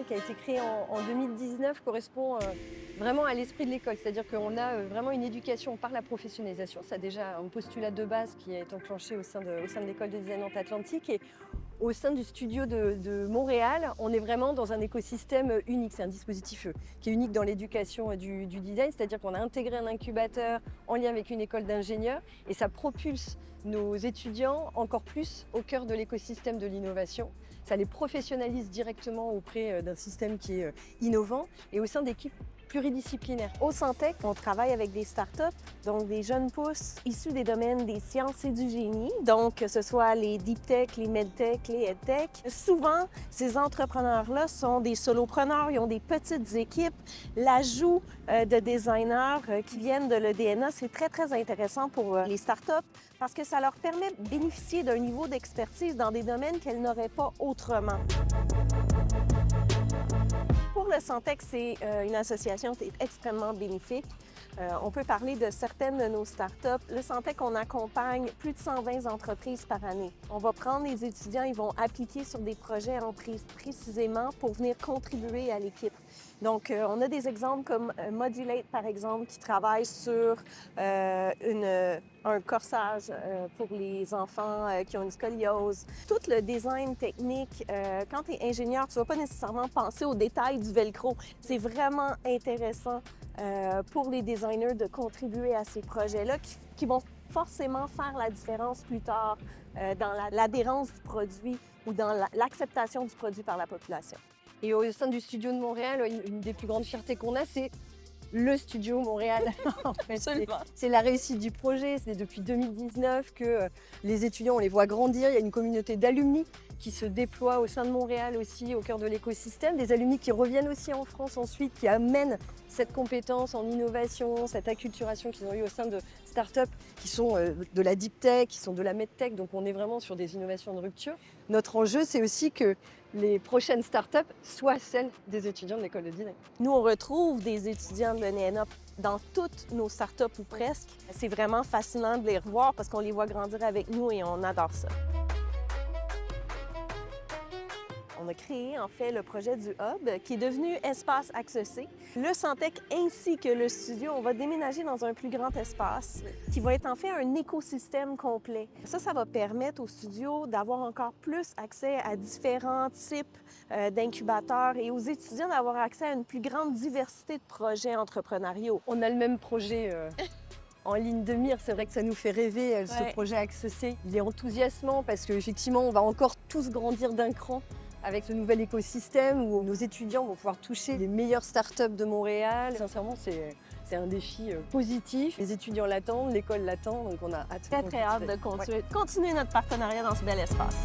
Montréal, qui a été créé en 2019, correspond vraiment à l'esprit de l'école. C'est-à-dire qu'on a vraiment une éducation par la professionnalisation. Ça a déjà un postulat de base qui est enclenché au sein de l'école de design Nantes-Atlantique. Et au sein du studio de Montréal, on est vraiment dans un écosystème unique. C'est un dispositif qui est unique dans l'éducation du design, c'est-à-dire qu'on a intégré un incubateur en lien avec une école d'ingénieurs et ça propulse nos étudiants encore plus au cœur de l'écosystème de l'innovation. Ça les professionnalise directement auprès d'un système qui est innovant et au sein d'équipes pluridisciplinaires. Au Santec, on travaille avec des startups, donc des jeunes pousses issus des domaines des sciences et du génie, donc que ce soit les deep tech, les medtech, les edtech. Souvent, ces entrepreneurs-là sont des solopreneurs, ils ont des petites équipes. L'ajout de designers qui viennent de l'EDNA, c'est très, très intéressant pour les startups parce que ça leur permet de bénéficier d'un niveau d'expertise dans des domaines qu'elles n'auraient pas autrement. Pour le Santec, c'est une association qui est extrêmement bénéfique. On peut parler de certaines de nos startups. Le Santec, on accompagne plus de 120 entreprises par année. On va prendre les étudiants, ils vont appliquer sur des projets précisément pour venir contribuer à l'équipe. Donc, on a des exemples comme Modulate, par exemple, qui travaille sur un corsage pour les enfants qui ont une scoliose. Tout le design technique, quand tu es ingénieur, tu ne vas pas nécessairement penser aux détails du velcro. C'est vraiment intéressant pour les designers de contribuer à ces projets-là qui vont forcément faire la différence plus tard dans l'adhérence du produit ou dans l'acceptation du produit par la population. Et au sein du studio de Montréal, une des plus grandes fiertés qu'on a, c'est le studio Montréal. En fait, c'est la réussite du projet. C'est depuis 2019 que les étudiants, on les voit grandir. Il y a une communauté d'alumni qui se déploie au sein de Montréal aussi, au cœur de l'écosystème. Des alumni qui reviennent aussi en France ensuite, qui amènent cette compétence en innovation, cette acculturation qu'ils ont eue au sein de startups qui sont de la deep tech, qui sont de la medtech. Donc on est vraiment sur des innovations de rupture. Notre enjeu, c'est aussi que les prochaines startups soient celles des étudiants de l'école de design. Nous, on retrouve des étudiants de l'ENA dans toutes nos startups ou presque. C'est vraiment fascinant de les revoir parce qu'on les voit grandir avec nous et on adore ça. On a créé en fait le projet du Hub qui est devenu Espace Accessé. Le Santec ainsi que le studio, on va déménager dans un plus grand espace qui va être en fait un écosystème complet. Ça va permettre au studio d'avoir encore plus accès à différents types d'incubateurs et aux étudiants d'avoir accès à une plus grande diversité de projets entrepreneuriaux. On a le même projet en ligne de mire, c'est vrai que ça nous fait rêver, ce projet Accessé. Il est enthousiasmant parce qu'effectivement, on va encore tous grandir d'un cran avec ce nouvel écosystème où nos étudiants vont pouvoir toucher les meilleures startups de Montréal. Sincèrement, c'est un défi positif. Les étudiants l'attendent, l'école l'attend, donc on a hâte. Très hâte de continuer notre partenariat dans ce bel espace.